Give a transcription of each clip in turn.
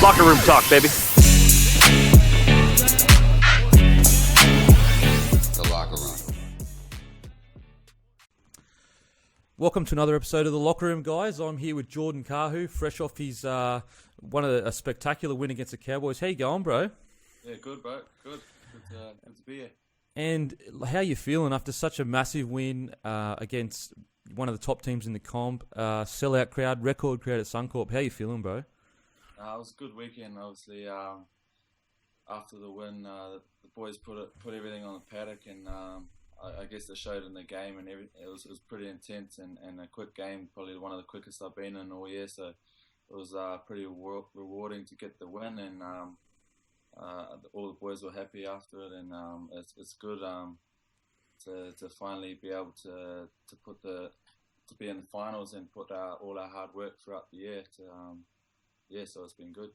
Locker room talk, baby. The locker room. Welcome to another episode of The Locker Room, guys. I'm here with Jordan Kahu, fresh off his a spectacular win against the Cowboys. How you going, bro? Yeah, good, bro. Good to be here. And how you feeling after such a massive win against one of the top teams in the comp? Sellout crowd, record crowd at Suncorp. How you feeling, bro? It was a good weekend, obviously. After the win, the boys put everything on the paddock, and I guess they showed in the game, and it was pretty intense and a quick game, probably one of the quickest I've been in all year. So it was pretty rewarding to get the win, and all the boys were happy after it, and it's good to finally be able to be in the finals and put all our hard work throughout the year. So it's been good.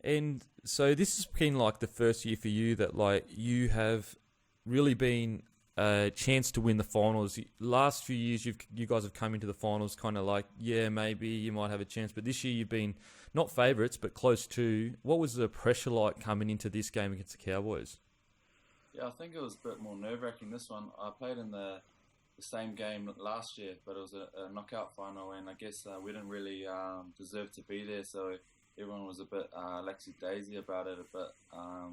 And so this has been like the first year for you that like you have really been a chance to win the finals. Last few years, you guys have come into the finals kind of like, yeah, maybe you might have a chance. But this year you've been not favourites, but close to. What was the pressure like coming into this game against the Cowboys? Yeah, I think it was a bit more nerve-wracking this one. I played in the same game last year, but it was a knockout final, and I guess we didn't really deserve to be there, so everyone was a bit laxy-daisy about it. But I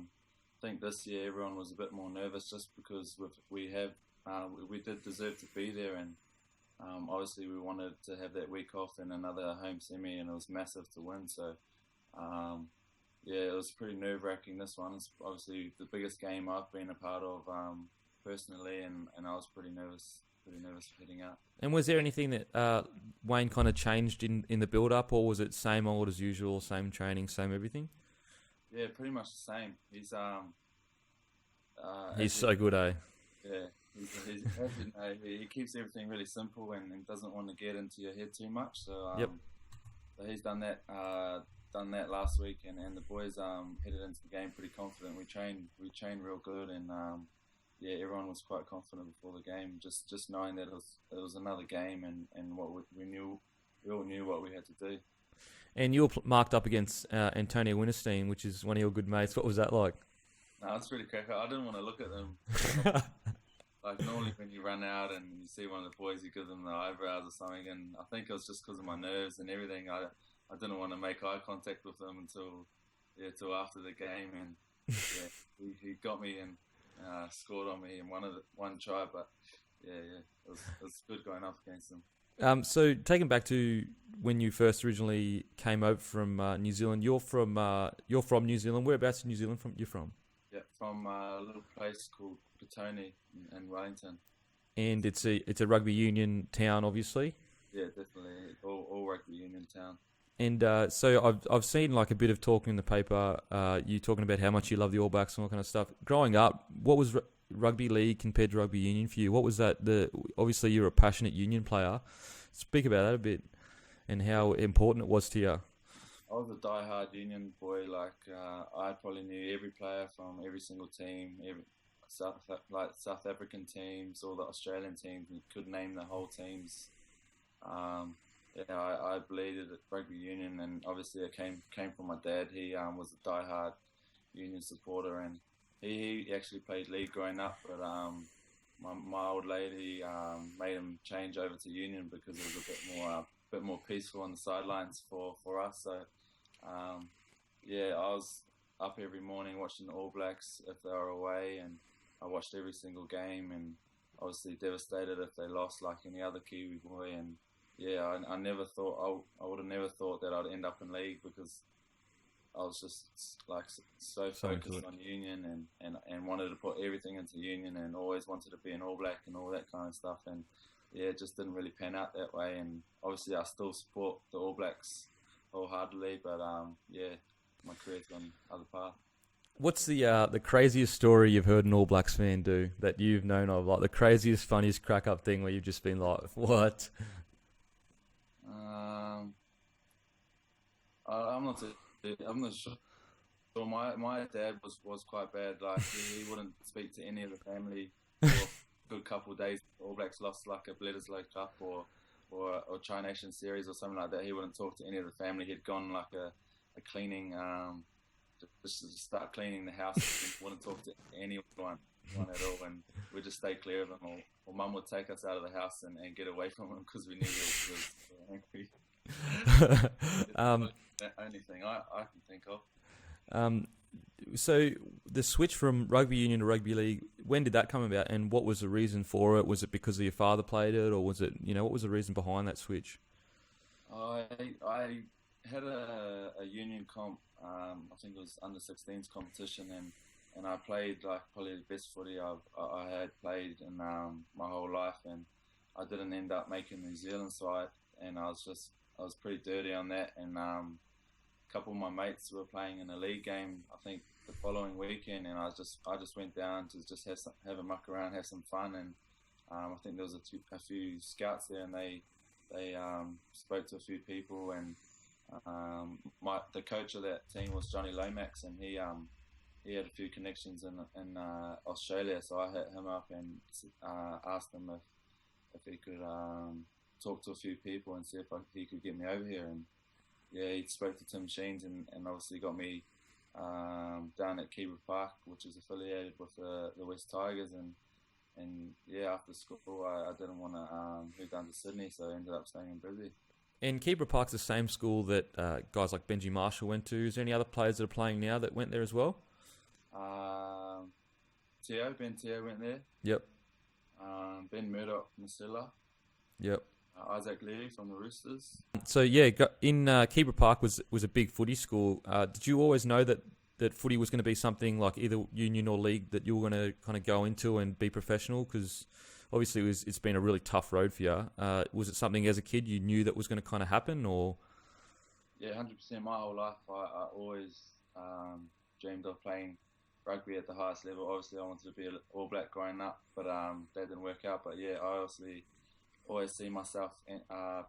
think this year everyone was a bit more nervous just because we did deserve to be there, and obviously we wanted to have that week off and another home semi, and it was massive to win. So it was pretty nerve-wracking. This one is obviously the biggest game I've been a part of personally, and I was pretty nervous heading out. And was there anything that Wayne kind of changed in the build-up, or was it same old as usual, same training, same everything? Yeah, pretty much the same. He's so good, eh? Yeah, he keeps everything really simple and doesn't want to get into your head too much. So, yep. So he's done that last week, and the boys headed into the game pretty confident. We trained real good, and everyone was quite confident before the game. Just knowing that it was another game, and what we all knew what we had to do. And you were marked up against Antonio Winterstein, which is one of your good mates. What was that like? No, it's pretty cracker. I didn't want to look at them. Like normally when you run out and you see one of the boys, you give them the eyebrows or something. And I think it was just because of my nerves and everything. I didn't want to make eye contact with them until after the game. And he got me and scored on me in one try. But it was good going up against them. So taking back to when you first originally came over from New Zealand, you're from New Zealand. Whereabouts in New Zealand you're from? Yeah, from a little place called Petone in Wellington. And it's a rugby union town, obviously. Yeah, definitely, all rugby union town. And so I've seen like a bit of talk in the paper. You talking about how much you love the All Blacks and all kind of stuff. Growing up, what was rugby league compared to rugby union for you? What was that? Obviously you're a passionate union player. Speak about that a bit and how important it was to you. I was a die-hard union boy. Like I probably knew every player from every single team, South African teams, all the Australian teams. You could name the whole teams. I bleeded at rugby union, and obviously it came from my dad. He was a die-hard union supporter, and he actually played league growing up, but my old lady made him change over to union because it was a bit more peaceful on the sidelines for us. So I was up every morning watching the All Blacks if they were away, and I watched every single game, and obviously devastated if they lost like any other Kiwi boy. And I never thought I would have never thought that I'd end up in league, because I was just like so focused on union and wanted to put everything into union, and always wanted to be an All Black and all that kind of stuff. And it just didn't really pan out that way. And obviously I still support the All Blacks wholeheartedly, but my career's gone other path. What's the craziest story you've heard an All Blacks fan do that you've known of? Like the craziest, funniest crack up thing where you've just been like, what? I'm not sure. So my dad was quite bad. Like he wouldn't speak to any of the family for a good couple of days. All Blacks lost like a Bledisloe Cup or Tri Nation Series or something like that. He wouldn't talk to any of the family. He'd gone like a cleaning, just to start cleaning the house. Wouldn't talk to anyone at all, and we just stay clear of him. Or Mum would take us out of the house and get away from him because we knew he was angry. The only thing I can think of. So the switch from rugby union to rugby league, when did that come about, and what was the reason for it? Was it because your father played it, or was it, what was the reason behind that switch? I had a union comp. I think it was under 16s competition, and I played like probably the best footy I had played in my whole life, and I didn't end up making the New Zealand side, and I was pretty dirty on that, and a couple of my mates were playing in a league game, I think the following weekend, and I just went down to just have a muck around, have some fun, and I think there was a few scouts there, and they spoke to a few people, and the coach of that team was Johnny Lomax, and he had a few connections in Australia, so I hit him up and asked him if he could talk to a few people and see if he could get me over here, and yeah, he spoke to Tim Sheens and obviously got me down at Kibra Park, which is affiliated with the West Tigers, and yeah, after school I didn't want to move down to Sydney, so I ended up staying in Brisbane. And Kibra Park's the same school that guys like Benji Marshall went to. Is there any other players that are playing now that went there as well? Ben Teo went there. Yep. Ben Murdoch, Masilla. Yep. Isaac Leary from the Roosters. So yeah, in Kibra Park was a big footy school. Did you always know that footy was going to be something like either union or league that you were going to kind of go into and be professional? Because obviously it's been a really tough road for you. Was it something as a kid you knew that was going to kind of happen, or? Yeah, 100%. My whole life, I always dreamed of playing rugby at the highest level. Obviously, I wanted to be an All Black growing up, but that didn't work out. But yeah, I obviously always see myself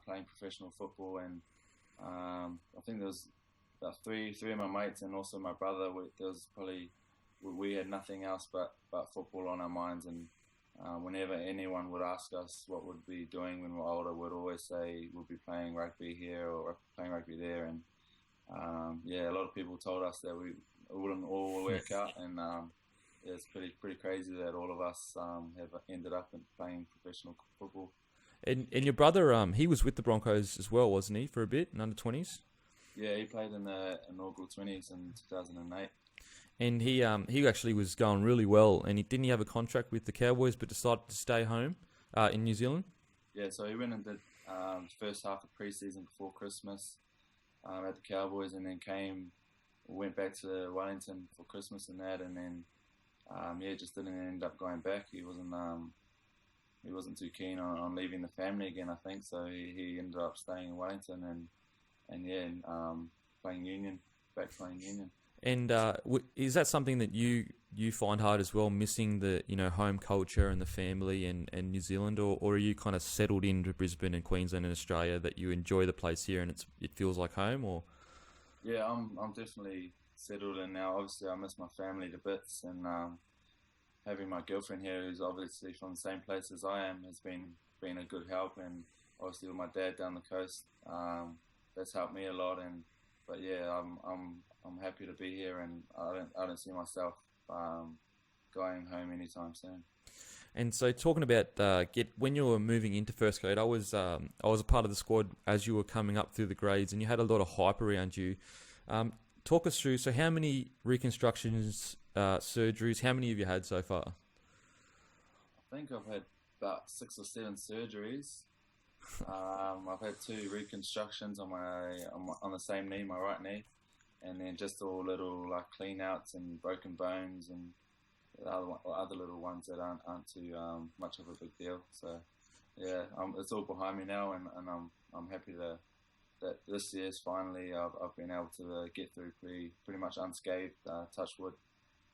playing professional football, and I think there was about three of my mates and also my brother. We had nothing else but football on our minds, and whenever anyone would ask us what we'd be doing when we're older, we'd always say we'll be playing rugby here or playing rugby there, and yeah, a lot of people told us that it wouldn't all work out, and yeah, it's pretty crazy that all of us have ended up in playing professional football. And your brother, he was with the Broncos as well, wasn't he, for a bit in under-20s? Yeah, he played in the inaugural 20s in 2008. And he actually was going really well, and didn't he have a contract with the Cowboys but decided to stay home in New Zealand? Yeah, so he went and did the first half of pre-season before Christmas at the Cowboys, and then went back to Wellington for Christmas and that, and then yeah, just didn't end up going back. He wasn't too keen on leaving the family again, I think, so he ended up staying in Wellington and yeah, playing union. And is that something that you find hard as well, missing the home culture and the family and New Zealand, or are you kind of settled into Brisbane and Queensland and Australia, that you enjoy the place here and it feels like home? Or yeah, I'm definitely settled in now. Obviously, I miss my family to bits, and having my girlfriend here, who's obviously from the same place as I am, has been a good help, and obviously with my dad down the coast, that's helped me a lot. But yeah, I'm happy to be here, and I don't see myself going home anytime soon. And so, talking about when you were moving into first grade, I was a part of the squad as you were coming up through the grades, and you had a lot of hype around you. Talk us through. So, how many reconstructions, surgeries? How many have you had so far? I think I've had about 6 or 7 surgeries. I've had 2 reconstructions on the same knee, my right knee, and then just all little like clean outs and broken bones and other little ones that aren't too much of a big deal. So yeah, it's all behind me now, and I'm happy that this year's finally I've been able to get through pretty much unscathed. Touch wood.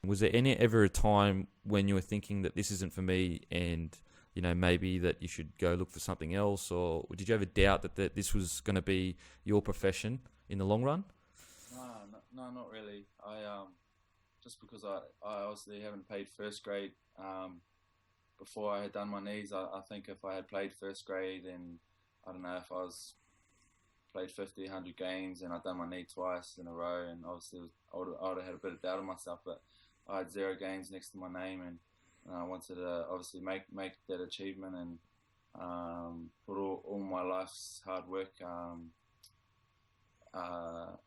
Was there ever a time when you were thinking that this isn't for me, and maybe that you should go look for something else, or did you ever doubt that this was going to be your profession in the long run? No, not really. Just because I obviously haven't played first grade before I had done my knees. I think if I had played first grade, and I don't know if I was played 50, 100 games, and I'd done my knee twice in a row, and obviously I would have had a bit of doubt on myself, but I had 0 games next to my name, and I wanted to obviously make that achievement and put all my life's hard work and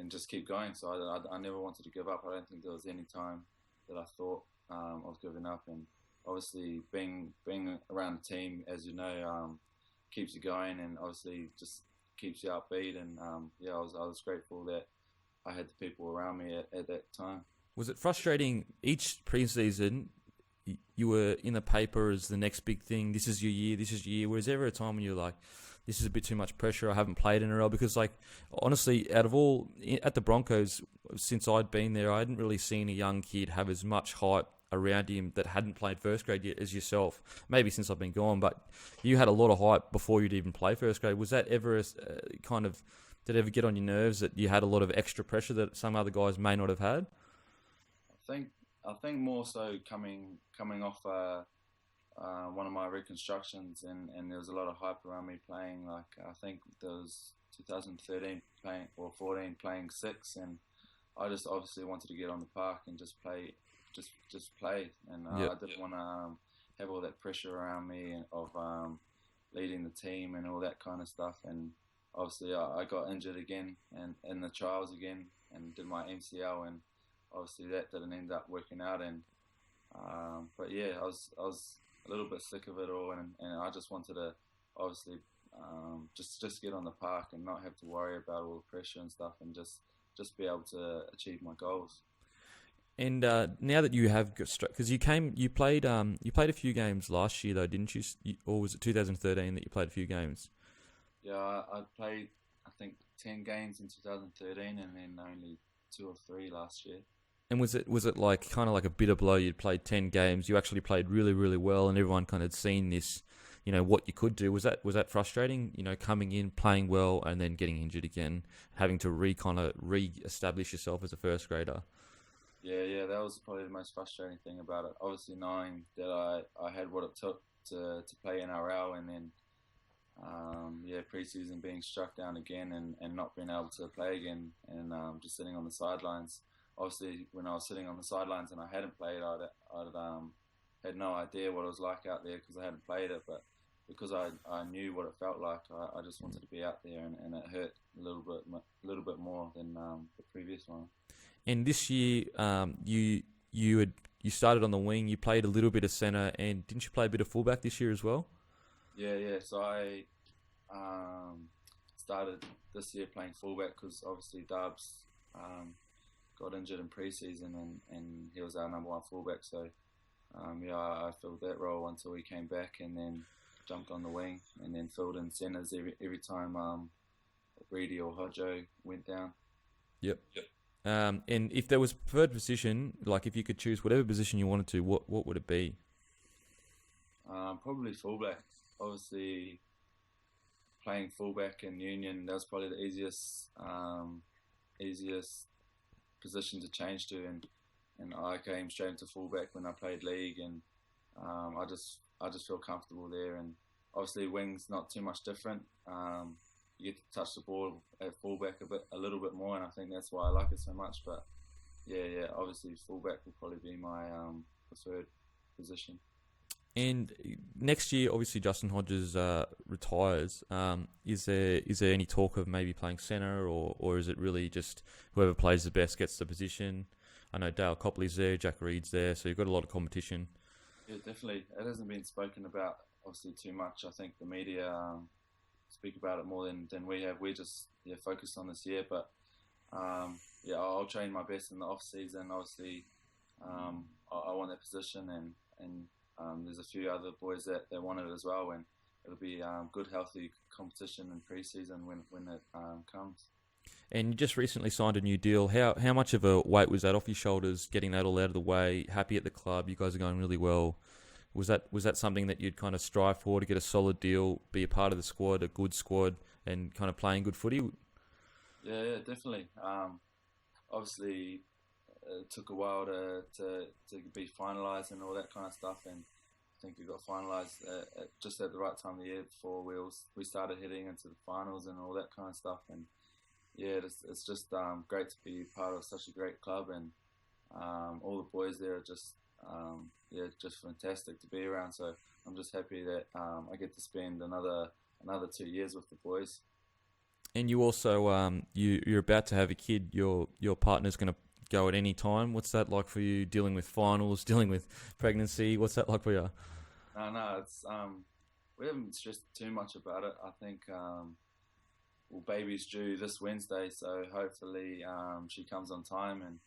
just keep going. So I never wanted to give up. I don't think there was any time that I thought of giving up, and obviously being around the team, as you know, keeps you going, and obviously just keeps you upbeat. And I was grateful that I had the people around me at that time. Was it frustrating each preseason? You were in the paper as the next big thing. This is your year. This is your year. Was there ever a time when you're like, this is a bit too much pressure. I haven't played in a row? Because, like, honestly, out of all at the Broncos since I'd been there, I hadn't really seen a young kid have as much hype around him that hadn't played first grade yet as yourself. Maybe since I've been gone, but you had a lot of hype before you'd even play first grade. Was that ever did it ever get on your nerves that you had a lot of extra pressure that some other guys may not have had? I think more so coming off one of my reconstructions, and there was a lot of hype around me playing. Like, I think there was 2013 playing, or 14 playing 6, and I just obviously wanted to get on the park and just play, and Yep. I didn't want to have all that pressure around me of leading the team and all that kind of stuff. And obviously I got injured again and in the trials again and did my MCL, and obviously that didn't end up working out. And but yeah, I was a little bit sick of it all, and I just wanted to obviously just get on the park and not have to worry about all the pressure and stuff, and just be able to achieve my goals. And now that you have, because you played a few games last year though, didn't you? Or was it 2013 that you played a few games? Yeah, I played, I think, 10 games in 2013, and then only 2 or 3 last year. And was it like kind of like a bitter blow? You'd played 10 games, you actually played really, really well, and everyone kind of had seen this, what you could do. Was that frustrating? Coming in, playing well, and then getting injured again, having to re-establish yourself as a first grader. Yeah, that was probably the most frustrating thing about it. Obviously, knowing that I had what it took to play NRL, and then preseason being struck down again, and not being able to play again, and just sitting on the sidelines. Obviously, when I was sitting on the sidelines and I hadn't played, I'd had no idea what it was like out there because I hadn't played it. But because I knew what it felt like, I just wanted to be out there, and it hurt a little bit more than the previous one. And this year, you started on the wing. You played a little bit of centre, and didn't you play a bit of fullback this year as well? Yeah. So I started this year playing fullback because obviously Dubs got injured in pre-season, and he was our number 1 fullback. So I filled that role until he came back, and then jumped on the wing, and then filled in centres every time Reedy or Hodjo went down. Yep. And if there was a preferred position, like if you could choose whatever position you wanted to, what would it be? Probably fullback. Obviously, playing fullback in Union, that was probably the easiest position to change to, and I came straight into fullback when I played league, and I just feel comfortable there. And obviously, wing's not too much different. You get to touch the ball at fullback a little bit more, and I think that's why I like it so much. But yeah, obviously fullback will probably be my preferred position. And next year, obviously Justin Hodges retires. Is there any talk of maybe playing centre, or is it really just whoever plays the best gets the position? I know Dale Copley's there, Jack Reed's there, so you've got a lot of competition. Yeah, definitely. It hasn't been spoken about obviously too much. I think the media speak about it more than we have. We're just focused on this year, but I'll train my best in the off season. Obviously, I want that position, and there's a few other boys that want it as well, and it'll be good, healthy competition in pre-season when it comes. And you just recently signed a new deal. How much of a weight was that off your shoulders, getting that all out of the way? Happy at the club, you guys are going really well. Was that something that you'd kind of strive for, to get a solid deal, be a part of the squad, a good squad, and kind of playing good footy? Yeah, definitely. Obviously, it took a while to be finalised and all that kind of stuff, and think it got finalised just at the right time of the year before we started heading into the finals and all that kind of stuff. And yeah, it's just great to be part of such a great club, and all the boys there are just just fantastic to be around. So I'm just happy that I get to spend another 2 years with the boys. And you also you're about to have a kid. Your partner's going to go at any time. What's that like for you? Dealing with finals, dealing with pregnancy. What's that like for you? No, it's we haven't stressed too much about it. I think baby's due this Wednesday, so hopefully she comes on time, and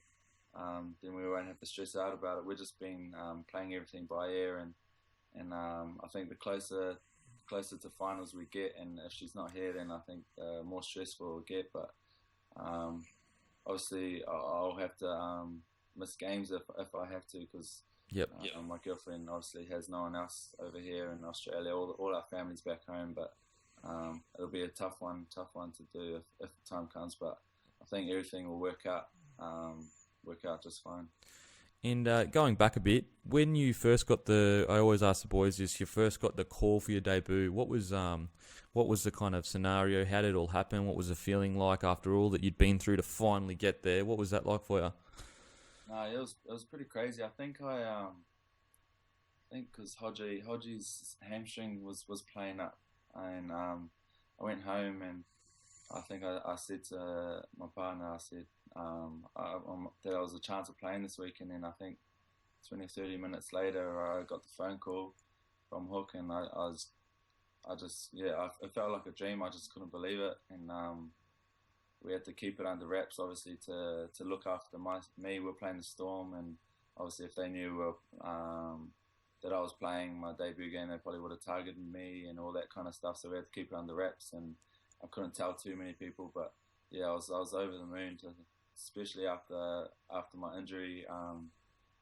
then we won't have to stress out about it. We've just been playing everything by ear, and I think the closer to finals we get, and if she's not here, then I think the more stressful it'll get. But obviously, I'll have to miss games if I have to, because my girlfriend obviously has no one else over here in Australia. All our family's back home, but it'll be a tough one to do if the time comes. But I think everything will work out just fine. And going back a bit, when you first got I always ask the boys this, you first got the call for your debut, what was the kind of scenario? How did it all happen? What was the feeling like after all that you'd been through to finally get there? What was that like for you? No, it was pretty crazy. I think because Hodgie's hamstring was playing up, and I went home, and I think I said to my partner, I said that there was a chance of playing this week, and then I think 20 or 30 minutes later I got the phone call from Hook, and it felt like a dream. I just couldn't believe it, and we had to keep it under wraps, obviously, to look after me. We're playing the Storm, and obviously if they knew that I was playing my debut game, they probably would have targeted me and all that kind of stuff. So we had to keep it under wraps, and I couldn't tell too many people. But yeah, I was over the moon, especially after my injury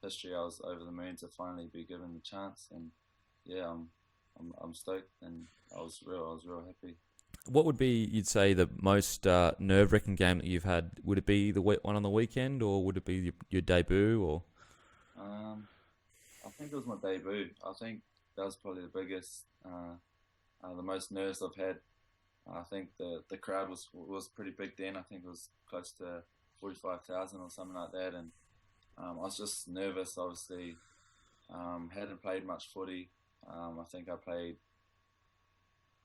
history. I was over the moon to finally be given the chance, and yeah, I'm stoked, and I was real happy. What would be, you'd say, the most nerve-wracking game that you've had? Would it be the one on the weekend, or would it be your debut? Or I think it was my debut. I think that was probably the biggest, the most nerves I've had. I think the crowd was pretty big then. I think it was close to 45,000 or something like that, and I was just nervous. Obviously, hadn't played much footy. I think I played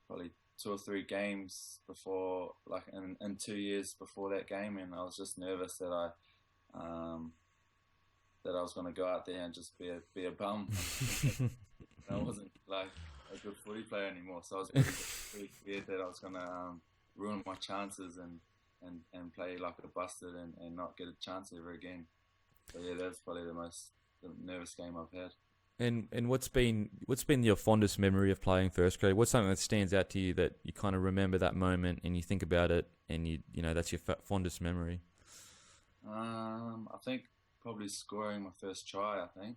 probably 2 or 3 games before, like in 2 years before that game, and I was just nervous that I was going to go out there and just be a bum. I wasn't like a good footy player anymore, so I was pretty scared that I was going to ruin my chances and play like a busted and not get a chance ever again. So yeah, that's probably the nervous game I've had. And what's been your fondest memory of playing first grade? What's something that stands out to you that you kind of remember that moment and you think about it and you know that's your fondest memory? I think probably scoring my first try. I think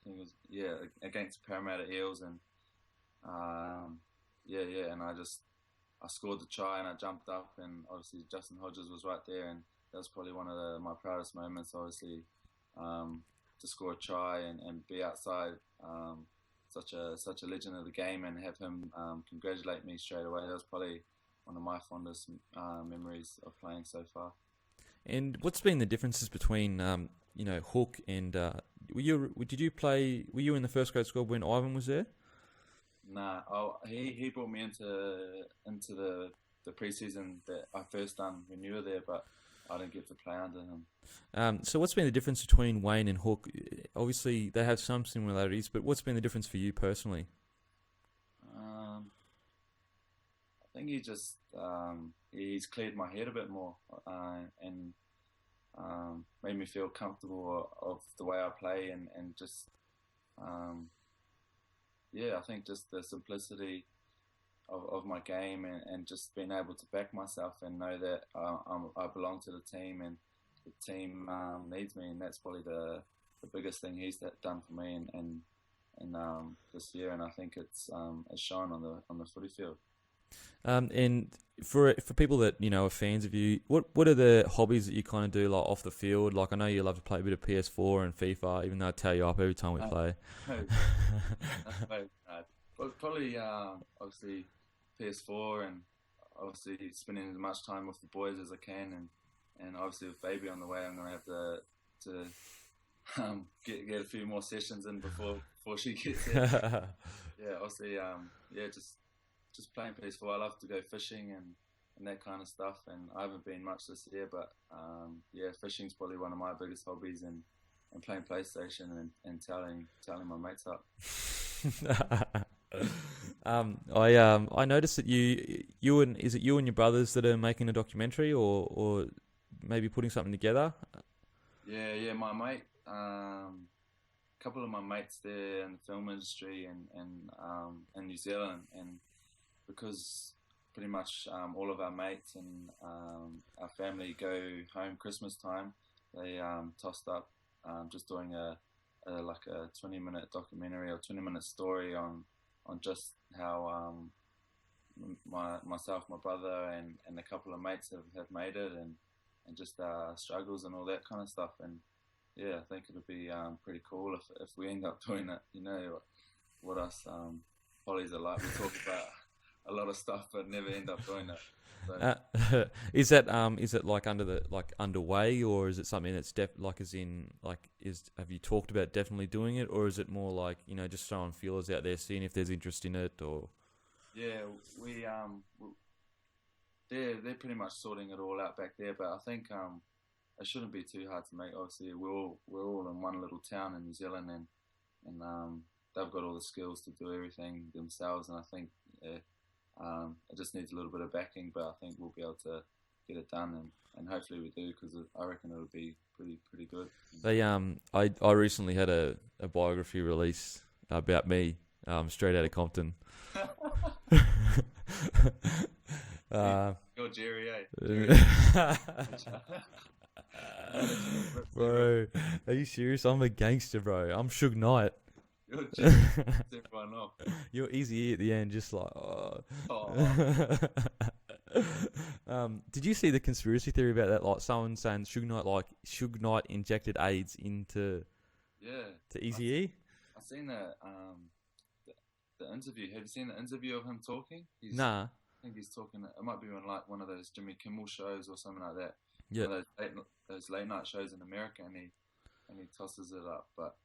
it was against Parramatta Eels, and and I scored the try and I jumped up, and obviously Justin Hodges was right there, and that was probably one of my proudest moments. Obviously. To score a try and be outside such a legend of the game and have him congratulate me straight away. That was probably one of my fondest memories of playing so far. And what's been the differences between Hook and were you in the first grade squad when Ivan was there? Nah, he brought me into the preseason that I first done when you were there, but I didn't get to play under him. So what's been the difference between Wayne and Hook? Obviously, they have some similarities, but what's been the difference for you personally? I think he's cleared my head a bit more and made me feel comfortable of the way I play and just I think just the simplicity of my game and just being able to back myself and know that I belong to the team and the team needs me, and that's probably the biggest thing he's done for me and this year, and I think it's shown on the footy field. And for people that are fans of you, what are the hobbies that you kind of do like off the field? Like I know you love to play a bit of PS4 and FIFA, even though I tear you up every time we play. Probably obviously PS4 and obviously spending as much time with the boys as I can, and obviously with baby on the way, I'm gonna have to get a few more sessions in before she gets there. Yeah, obviously just playing PS4. I love to go fishing and that kind of stuff, and I haven't been much this year, but fishing's probably one of my biggest hobbies, and playing PlayStation and telling my mates up. I noticed that you and your brothers that are making a documentary or maybe putting something together? Yeah, my mate, couple of my mates there in the film industry and in New Zealand, and because pretty much all of our mates and our family go home Christmas time, they tossed up just doing a 20-minute documentary or 20-minute story on just how myself, my brother, and a couple of mates have made it, and just struggles and all that kind of stuff. And yeah, I think it'll be pretty cool if we end up doing it. You know what us pollies are like. We talk about a lot of stuff but never end up doing it. So. Is it like underway, or is it something that's have you talked about definitely doing it, or is it more like just throwing feelers out there, seeing if there's interest in it? Or yeah, we they're pretty much sorting it all out back there, but I think it shouldn't be too hard to make. Obviously, we're all in one little town in New Zealand, and they've got all the skills to do everything themselves, and I think it just needs a little bit of backing, but I think we'll be able to get it done, and hopefully we do, because I reckon it'll be pretty good. I recently had a biography release about me, straight out of Compton. You're Jerry, eh? Bro, are you serious? I'm a gangster, bro. I'm Suge Knight. You're Jerry. Everyone off. You're Easy at the end, just like. Oh. Did you see the conspiracy theory about that? Like someone saying Suge Knight injected AIDS into Eazy-E? I've seen the interview. Have you seen the interview of him talking? Nah. I think he's talking. It might be on like one of those Jimmy Kimmel shows or something like that. Yeah. Those late night shows in America, and he tosses it up, but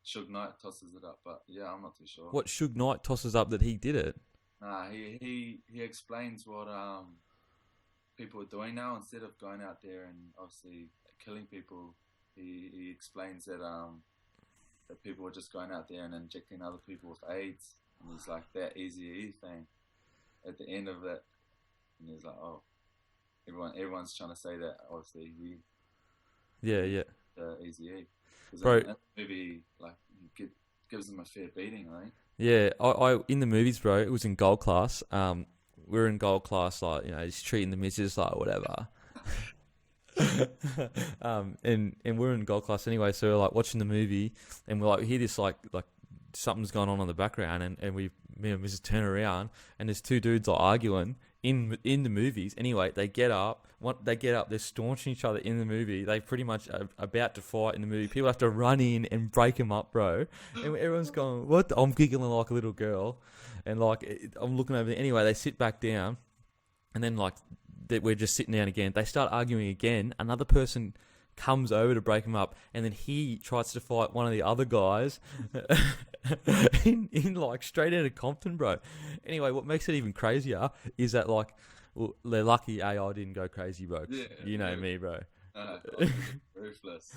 Suge Knight tosses it up. But yeah, I'm not too sure. What Suge Knight tosses up that he did it? Nah, he explains what people are doing now. Instead of going out there and obviously killing people, he explains that that people are just going out there and injecting other people with AIDS, and he's like that Eazy-E thing at the end of it, and he's like, oh, everyone's trying to say that obviously yeah Eazy-E, bro. In the movie, like, gives them a fair beating, right? Yeah, I in the movies, bro, it was in gold class. We were in gold class, like, just treating the missus like whatever. And we're in gold class anyway, so we're like watching the movie, and we're like, we hear this like something's going on in the background, and me and Mrs. turn around, and there's two dudes like arguing in the movies. Anyway, they get up, they're staunching each other in the movie. They pretty much are about to fight in the movie. People have to run in and break them up, bro. And everyone's going, what? I'm giggling like a little girl, and like I'm looking over there. Anyway, they sit back down, and then like we're just sitting down again. They start arguing again. Another person comes over to break him up, and then he tries to fight one of the other guys in like straight out of Compton, bro. Anyway, what makes it even crazier is that like, well, they're lucky AI didn't go crazy, bro. Yeah, you know me, bro. Ruthless.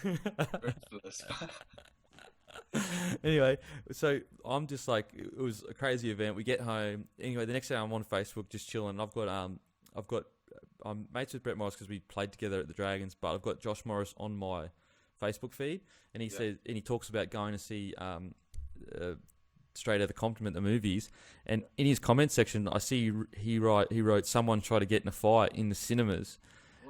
Anyway, so I'm just like, it was a crazy event. We get home. Anyway, the next day I'm on Facebook just chilling. I'm mates with Brett Morris because we played together at the Dragons, but I've got Josh Morris on my Facebook feed, and he says, and he talks about going to see Straight Outta Compton at the movies, and in his comment section, I see he wrote someone tried to get in a fight in the cinemas.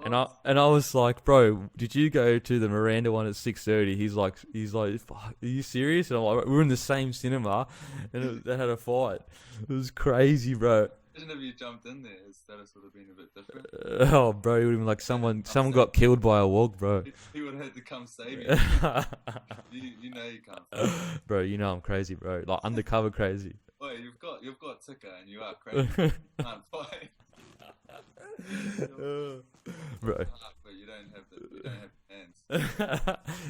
What? And I was like, bro, did you go to the Miranda one at 6:30? He's like, are you serious? And I'm like, we're in the same cinema, and they had a fight. It was crazy, bro. Imagine if you jumped in there, his status would have been a bit different. Oh, bro, it would have been like someone got killed by a wog, bro. He would have had to come save you. You know you can't save him. Bro, you know I'm crazy, bro. Like undercover crazy. Wait, you've got ticker and you are crazy. You can't fight. Bro. But you don't have hands.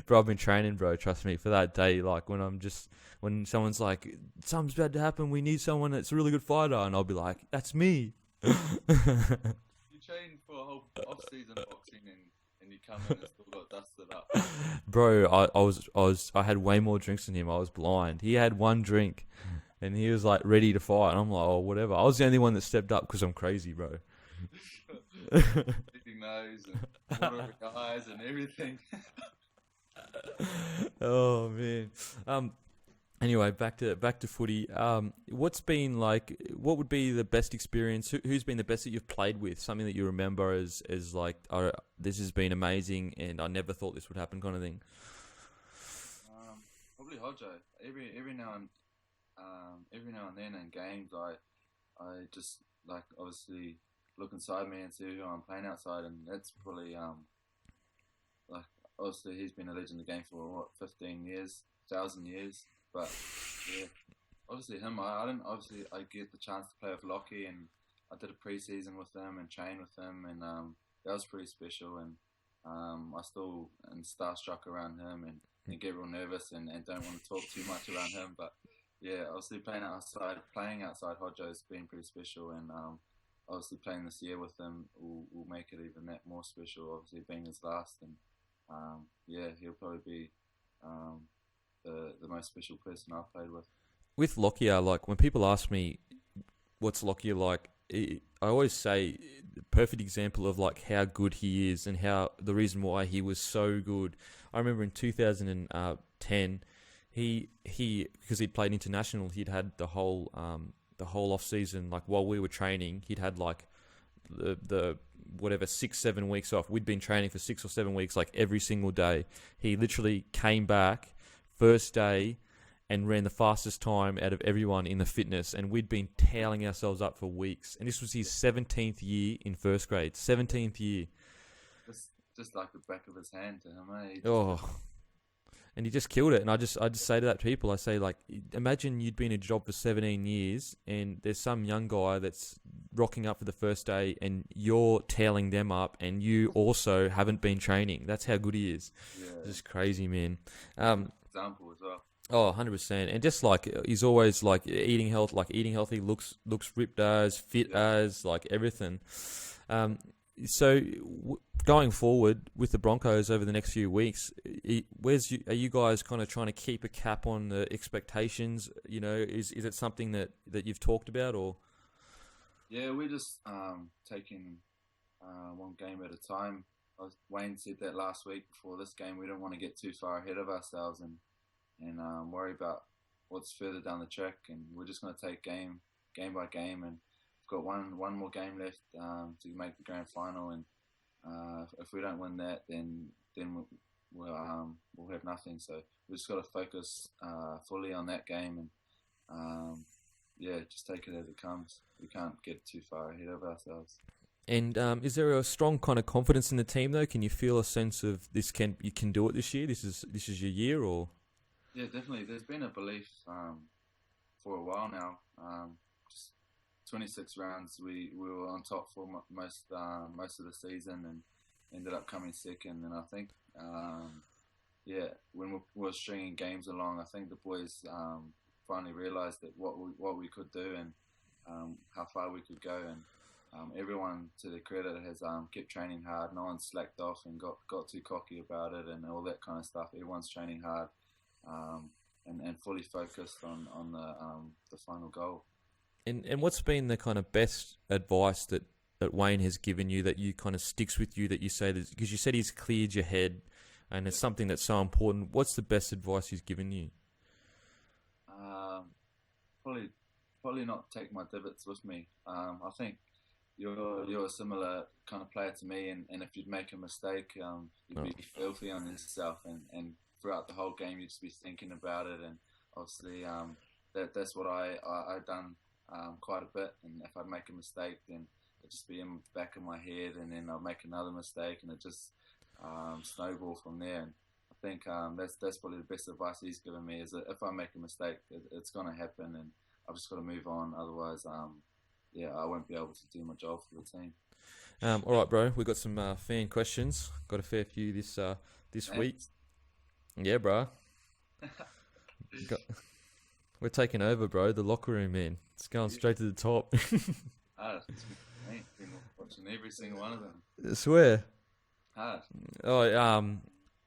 Bro, I've been training, bro. Trust me. For that day, like when someone's like, something's about to happen, we need someone that's a really good fighter, and I'll be like, that's me. You train for a whole off-season boxing and you come in and still got dusted up. Bro, I had way more drinks than him. I was blind. He had one drink, and he was like ready to fight. And I'm like, oh, whatever. I was the only one that stepped up because I'm crazy, bro. Big nose and water over your eyes and everything. Oh man. Anyway, back to footy. What's been like? What would be the best experience? Who's been the best that you've played with? Something that you remember as like, this has been amazing, and I never thought this would happen, kind of thing. Probably Hodjo. Every now and then in games, I just like obviously look inside me and see who I'm playing outside, and that's probably like obviously he's been a legend in the game for what 15 years, 1,000 years. But yeah, obviously him. I didn't. Obviously, I get the chance to play with Lockie, and I did a pre-season with him and train with him, and that was pretty special. And I still am starstruck around him, and get real nervous and don't want to talk too much around him. But yeah, obviously playing outside Hodjo has been pretty special, and obviously playing this year with him will make it even that more special. Obviously being his last, and yeah, he'll probably be. The most special person I've played with. With Lockyer, like when people ask me what's Lockyer like, I always say the perfect example of like how good he is and how the reason why he was so good. I remember in 2010, he because he'd played international, he'd had the whole off season, like while we were training, he'd had like the whatever 6-7 weeks off. We'd been training for 6 or 7 weeks, like every single day. He literally came back first day and ran the fastest time out of everyone in the fitness, and we'd been toweling ourselves up for weeks. And this was his 17th year in first grade. 17th year. Just like the back of his hand to him, eh? And he just killed it. And I just say to that to people, I say, like, imagine you'd been in a job for 17 years and there's some young guy that's rocking up for the first day and you're tailing them up and you also haven't been training. That's how good he is. Yeah. Just crazy, man. Example as well. Oh, 100%. And just like, he's always like eating healthy, looks ripped as, fit as, like everything. So going forward with the Broncos over the next few weeks, are you guys kind of trying to keep a cap on the expectations? You know, is it something that you've talked about, or? Yeah, we're just taking one game at a time. Wayne said that last week before this game. We don't want to get too far ahead of ourselves and worry about what's further down the track. And we're just going to take game by game. And we've got one more game left to make the grand final. And if we don't win that, then we'll have nothing. So we just got to focus fully on that game and just take it as it comes. We can't get too far ahead of ourselves. And is there a strong kind of confidence in the team though? Can you feel a sense of you can do it this year? This is your year, or? Yeah, definitely. There's been a belief for a while now. Just 26 rounds, we were on top for most of the season and ended up coming second. And I think, when we were stringing games along, I think the boys finally realised that what we could do and how far we could go. And everyone, to their credit, has kept training hard. No one slacked off and got too cocky about it and all that kind of stuff. Everyone's training hard. And fully focused on the final goal. And what's been the kind of best advice that Wayne has given you that you kind of sticks with you, that you say that, because you said he's cleared your head and it's something that's so important. What's the best advice he's given you? Probably not take my divots with me. I think you're a similar kind of player to me, and if you'd make a mistake, you'd be filthy on yourself and throughout the whole game, you'd just be thinking about it, and obviously that's what I done quite a bit, and if I'd make a mistake, then it'd just be in the back of my head, and then I'd make another mistake, and it just snowball from there. And I think that's probably the best advice he's given me is that if I make a mistake, it's going to happen, and I've just got to move on. Otherwise, I won't be able to do my job for the team. All right, bro. We got some fan questions. Got a fair few this week. Yeah, bro. We're taking over, bro. The locker room, man. It's going straight to the top. Hard. Been watching every single one of them. I swear. Hard. Oh,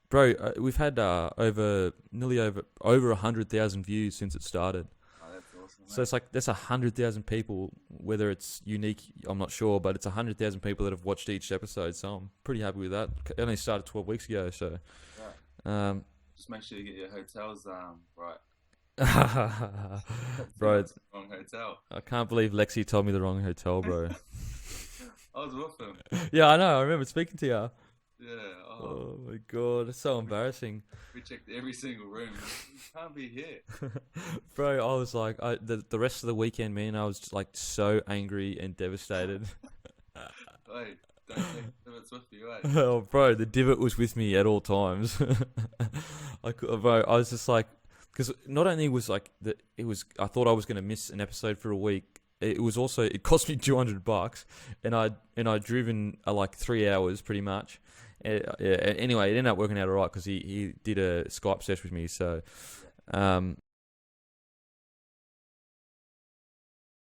bro. We've had over 100,000 views since it started. Oh, that's awesome. So it's like that's 100,000 people. Whether it's unique, I'm not sure, but it's 100,000 people that have watched each episode. So I'm pretty happy with that. It only started 12 weeks ago, so. Right. Just make sure you get your hotels right. Bro, wrong hotel. I can't believe Lexi told me the wrong hotel, bro. I was with him. Yeah, I know. I remember speaking to you. Yeah. Oh my god, it's so embarrassing. We checked every single room. You can't be here. Bro, I was like, the rest of the weekend, man, I was just like so angry and devastated. Wait, don't take divots with you, eh? Oh, bro, the divot was with me at all times. I was just like, because not only was like I thought I was going to miss an episode for a week. It was also, it cost me $200, and I'd driven like 3 hours pretty much. Anyway, it ended up working out alright because he did a Skype session with me. So,